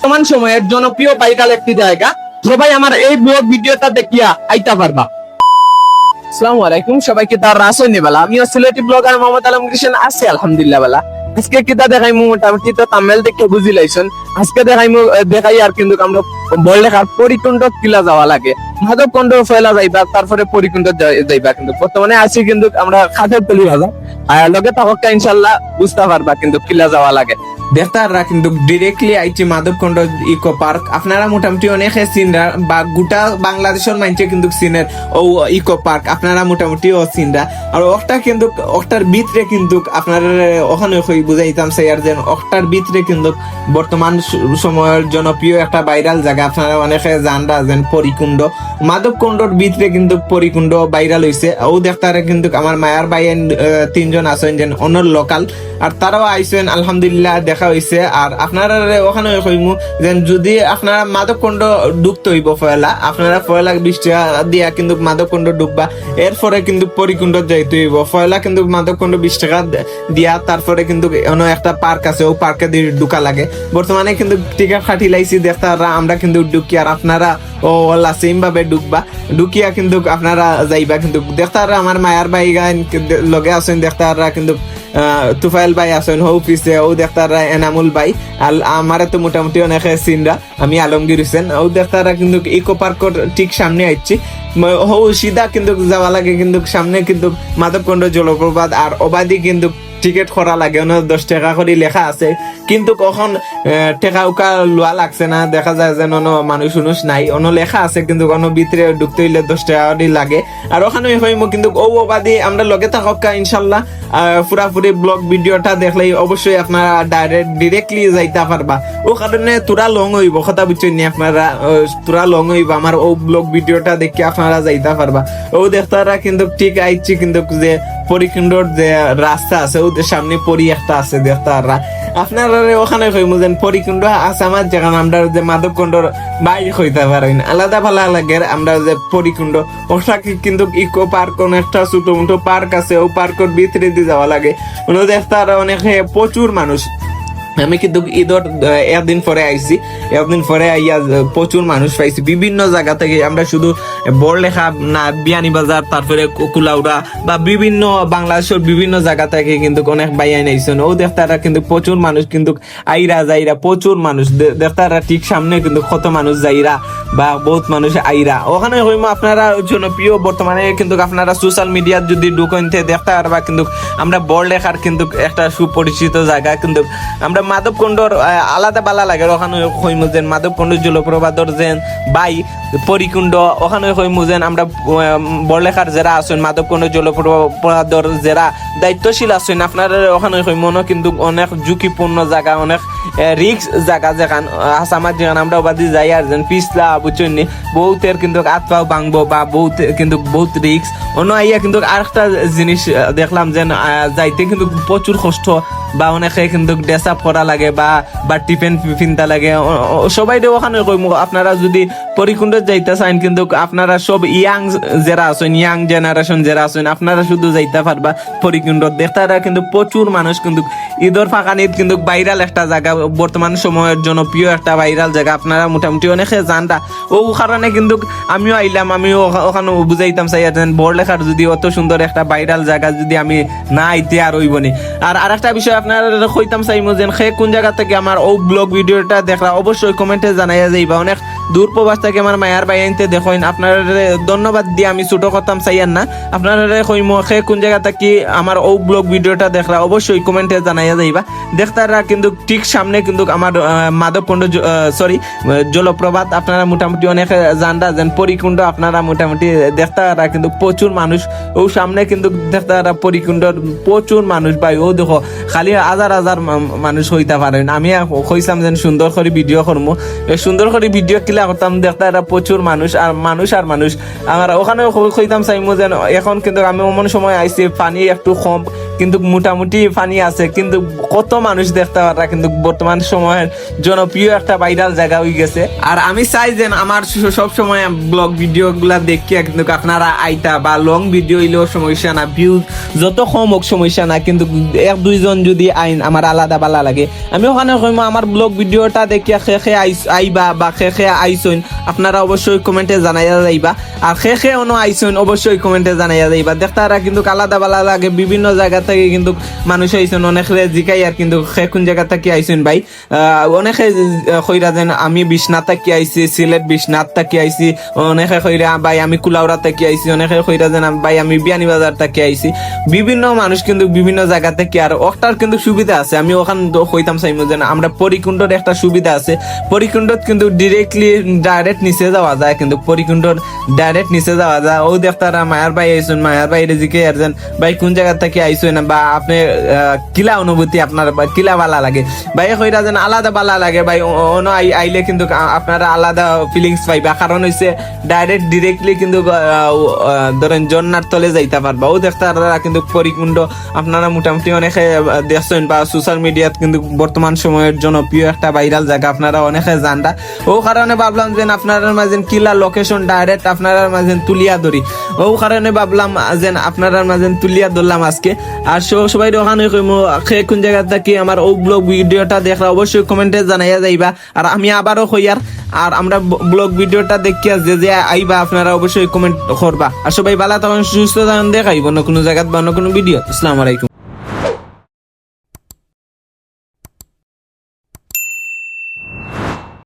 বর্তমান সময়ের জনপ্রিয় ভাইরাল একটি জায়গা। সবাই আমার এই ব্লগ ভিডিওটা দেখিয়া আইতা পারবা। আসসালামু আলাইকুম, সবাইকে তার রাসনে বেলা। আমি সিলেটি ব্লগার মোহাম্মদ আলম কৃষ্ণ আছি আলহামদুলিল্লাহ বেলা। আজকে কিতা দেখাইমু মোটামুটি তো তামিল দেখে বুঝি লাইছেন। আজকে দেখাই আর কিন্তু আমরা বললেখার পরিকুণ্ড কিলা যাওয়া লাগে, মাধবকুণ্ড ফেলা যাইবা, তারপরে পরিকুণ্ড যাইবা। কিন্তু বর্তমানে আছি কিন্তু আমরা খাতের তলি ভাজা আর লগে থাকা ইনশাল্লাহ বুঝতে পারবা কিন্তু কিলা যাওয়া লাগে। দেখতাররা কিন্তু ডিরেক্টলি আইটি মাধবকুণ্ড ইকো পার্ক। আপনারা মোটামুটি অনেকে চিনরা বা গোটা বাংলাদেশের মাইন্ডে কিন্তু চিনের ও ইকো পার্ক আপনারা মোটামুটি ও চিনরা। আর ওটা কিন্তু ওটার ভিতরে কিন্তু আপনারা ওখানে বুঝাইতাম স্যার যে ওটার ভিতরে কিন্তু বর্তমান সময়ের জনপ্রিয় একটা ভাইরাল জায়গা আপনারা অনেকে জানরা যেন পরিকুণ্ড। মাধবকুণ্ডর ভিতরে কিন্তু পরিকুণ্ড ভাইরাল হয়েছে। ও দেখতারে কিন্তু আমার মায়ার ভাই তিনজন আছেন যেন অন্য লোকাল, আর তারাও আইসেন আলহামদুলিল্লাহ দেখা হয়েছে। আর আপনারা ওখানে কইমু যে যদি আপনারা মাধবকুণ্ড ডুবতে হইব পয়লা, আপনারা পয়লা 20 টাকা দিয়া কিন্তু মাধবকুণ্ড ডুববা, এরপরে কিন্তু পরিকুণ্ড যাইতে হইব। পয়লা কিন্তু মাধবকুণ্ড 20 টাকা দিয়া তারপরে কিন্তু অন্য একটা পার্ক আছে, ও পার্কে দিয়ে ঢুকা লাগে। বর্তমানে কিন্তু টিকিট কাটি লাইছি দেখতারা আমরা কিন্তু ঢুকি, আর আপনারা ও ওলা সেম ভাবে ঢুকবা, ঢুকিয়া কিন্তু আপনারা যাইবা। কিন্তু দেখতারা আমার মায়ার ভাই গান লগে আছেন, দেখতারা কিন্তু তুফাইল ভাই আছেন অফিসে, ও দেখতারা এনামুল ভাই, আর আমার তো মোটামুটি অনেকে চিনরা, আমি আলমগীর হোসেন। ও দেখতারা কিন্তু ইকো পার্কের ঠিক সামনে আইছি, সিধা কিন্তু যাওয়া লাগে কিন্তু সামনে কিন্তু মাধবকুণ্ড জলপ্রপাত। আর অবাধি কিন্তু টিকিট করা লাগে, 10 টাকা করে লেখা আছে, কিন্তু কখন টেকা উকা লোয়া লাগছে না, দেখা যায় যেন মানুষ উনুষ নাই, অন্য লেখা আছে কিন্তু কোনো ভিতরে ঢুকতে হইলে 10 টাকা করে লাগে। আর ওখানে হইমু কিন্তু ও অবাধি আমরা লগে থাকা ইনশাল্লাহ। পুরাপুরি ব্লগ ভিডিওটা দেখলেই অবশ্যই আপনারা ডিরেক্টলি যাইতে পারবা। ও কারণে তোরা লং হইব, কথা বুঝছেন নি আপনারা, তোরা লং হইব আমার ও ব্লগ ভিডিওটা দেখে আপনারা যাইতে পারবা। ও দেখতারা কিন্তু ঠিক আইছি কিন্তু যে পরিকুণ্ডর যে রাস্তা আছে ওদের সামনে পরি একটা আছে দেখতারা। আপনারা ওখানে কইমু যেন পরিকুণ্ড আছে আমার যেখানে আমরা যে মাধবকুণ্ডর বাইরে হইতে পারেন আলাদা ভালো লাগে। আমরা যে পরিকুণ্ড ওটা কিন্তু ইকো পার্ক কোন একটা ছোট মোটো পার্ক আছে, ও পার্কের ভিতরে দিয়ে যাওয়া লাগে। দেখতারা অনেকে প্রচুর মানুষ। আমি কিন্তু ঈদের একদিন পরে আইছি, একদিন পরে আইয়া প্রচুর মানুষ পাইছি বিভিন্ন জায়গা থেকে। আমরা শুধু বড়লেখা না, বিয়ানীবাজার, তারপরে কুলাউড়া বা বিভিন্ন বাংলাদেশের বিভিন্ন জায়গা থেকে কিন্তু অনেক বাইয়াই নাইছেন। ও দেখতারা কিন্তু প্রচুর মানুষ কিন্তু আইরা যাইরা, প্রচুর মানুষ দেখতারা ঠিক সামনে কিন্তু কত মানুষ যাইরা বা বহুত মানুষ আইরা। ওখানে হইমো আপনারা জনপ্রিয় বর্তমানে কিন্তু আপনারা সোশ্যাল মিডিয়ার যদি ঢুকতে দেখতে পারবা কিন্তু আমরা বড়লেখার কিন্তু একটা সুপরিচিত জায়গা। কিন্তু আমরা মাধবকুণ্ডর আলাদা বালা লাগে, ওখানে হইমু যেন মাধবকুণ্ড জলপ্রপাতর যেন বাই পরিকুণ্ড, ওখানে হইমু যেন আমরা বড়লেখার যারা আছেন মাধবকুণ্ড জলপ্রপাতর যারা দায়িত্বশীল আছেন আপনারা ওখানে হইমনো কিন্তু অনেক ঝুঁকিপূর্ণ জায়গা, অনেক রিক্স জায়গা যেখান আসামার যেখান আমরা ওবাদি যাই আর যেন পিছলা বুঝছেন নি বহুতের কিন্তু হাত পাও ভাঙবো বা বহুত রিক্স। অন্য আইয়া কিন্তু আরেকটা জিনিস দেখলাম যেন যাইতে কিন্তু প্রচুর কষ্ট বা অনেকে কিন্তু ড্রেস আপ করা লাগে বা টিফিন ফিনতা লাগে। সবাই ওখানে কইমু আপনারা যদি পরিকুণ্ড যাইতে চান কিন্তু আপনারা সব ইয়াং যারা আছেন, ইয়াং জেনারেশন যারা আছেন আপনারা শুধু যাইতে পারবা পরিকুণ্ড। দেখতারা কিন্তু প্রচুর মানুষ কিন্তু ঈদের ফাঁকানিত কিন্তু ভাইরাল একটা জায়গা, বর্তমান সময়ের জনপ্রিয় একটা ভাইরাল জায়গা। আপনারা মোটামুটি অনেকে জানরা, ও কারণে কিন্তু আমিও আইলাম, আমিও ওখানে বুঝাইতাম চাই বড়লেখার যদি অত সুন্দর একটা ভাইরাল জায়গা যদি আমি না আইতে আর হইবনি। আর আরেকটা বিষয় আপনারা কইতাম চাইমু যেন সে কোন জায়গা থেকে আমার ও ব্লগ ভিডিওটা দেখলা অবশ্যই কমেন্টে জানাইয়া যাইবা। অনেক দূর প্রবাস থেকে আমার মায়ার ভাই আনতে দেখেন, আপনারা ধন্যবাদ দিয়ে আমি ছোট করতাম চাইয়ান না। আপনারা কইমু সে কোন জায়গা থেকে আমার ও ব্লগ ভিডিওটা দেখলা অবশ্যই কমেন্টে জানাইয়া যাইবা। দেখতারা কিন্তু ঠিক সামনে কিন্তু আমার মাধবকুণ্ড জলপ্রপাত আপনারা মোটামুটি অনেক জানরা যেন পরিকুণ্ড আপনারা মোটামুটি দেখতারা কিন্তু প্রচুর মানুষ। ও সামনে কিন্তু দেখতারা পরিকুণ্ডর প্রচুর মানুষ ভাই, ও দেখো খালি হাজার হাজার মানুষ হইতে পারেন। আমি কইসাম যেন সুন্দর করে ভিডিও করবো, সুন্দর করে ভিডিও কিলা করতাম দেখতারা প্রচুর মানুষ আর মানুষ। আমার ওখানে কইতাম চাইমু যেন এখন কিন্তু আমি অমন সময় আইছি পানি একটু কম, কিন্তু মোটামুটি ফানি আছে, কিন্তু কত মানুষ দেখতে পারা কিন্তু বর্তমান সময়ের জনপ্রিয় একটা ভাইরাল জায়গা হয়ে গেছে। আর আমি চাই যে আমার সব সময় ব্লগ ভিডিও গুলা দেখিয়া কিন্তু আপনারা আইতা, বা লং ভিডিও হইলেও সমস্যা না, ভিউ যত কম হোক সমস্যা না, কিন্তু এক দুইজন যদি আইন আমার আলাদা ভালো লাগে। আমি ওখানে কইম আমার ব্লগ ভিডিওটা দেখিয়া খে আইবা বা খে আইসইন, আপনারা অবশ্যই কমেন্টে জানাইয়া যাইবা। আর খে অন্য আইসইন অবশ্যই কমেন্টে জানাইয়া যাইবা। দেখতারা কিন্তু আলাদা ভালো লাগে, বিভিন্ন জায়গা থেকে কিন্তু মানুষ আইসেন, অনেকে জিকাই আর কিন্তু খে কোন জায়গা থেকে আইসেন ভাই। অনেকে কইরা যেন আমি বিশ্বনাথ থেকে আইছি, সিলেট বিশ্বনাথ থেকে আইছি, অনেকে কইরা ভাই আমি কুলাউড়া থেকে আইছি, অনেকে কইরা যেন ভাই আমি বিয়ানীবাজার থেকে আইছি। বিভিন্ন মানুষ কিন্তু বিভিন্ন জায়গা থেকে, আর ওটার কিন্তু সুবিধা আছে। আমি ওখানে কইতাম চাইমু যে আমরা পরিকুণ্ডর একটা সুবিধা আছে, পরিকুণ্ডত কিন্তু ডিরেক্টলি ডাইরেক্ট নিচে যাওয়া যায়, কিন্তু পরিকুণ্ডর ডাইরেক্ট নিচে যাওয়া যায়। ও দেখতারা মায়ার ভাই আইসুন, মায়ার ভাই জিকে আর যেন ভাই কোন জায়গা থেকে আইসুন, বা আপনি কিলা অনুভূতি আপনার বা কিলা ভালো লাগে ভাই, কইরা যেন আলাদা ভালো লাগে ভাই। অন্য আইলে কিন্তু আপনারা আলাদা ফিলিংস পাইবা, কারণ হইছে ডাইরেক্ট ডিরেক্টলি কিন্তু ধরেন জন্নার তলে যাইতে পারবা। ও দেখতারা কিন্তু পরিকুণ্ড আপনারা মোটামুটি অনেকে দেখছেন, বা সোশ্যাল মিডিয়াত কিন্তু বর্তমান সময়ের জনপ্রিয় একটা ভাইরাল জায়গা, আপনারা অনেকে জানরা। ও কারণে ভাবলাম যে আপনার মাঝে কিলা লোকেশন ডাইরেক্ট আপনার মাঝে তুলিয়া ধরি, ও কারণে ভাবলাম যে আপনার মাঝে তুলিয়া ধরলাম আজকে। আর সবাই ওখানে কইমু কোন জায়গা থেকে আমার ও ব্লগ ভিডিওটা দেখলা অবশ্যই কমেন্টে জানাইয়া যাইবা। আর আমি আবারও কইয়ার, আর আমরা ব্লগ ভিডিওটা দেখিয়া যে আইবা আপনারা অবশ্যই কমেন্ট করবা। আর সবাই ভালো তখন সুস্থ থাকুন, দেখাইব অন্য কোনো জায়গাত বা অন্য কোনো ভিডিও। আসসালামু আলাইকুম।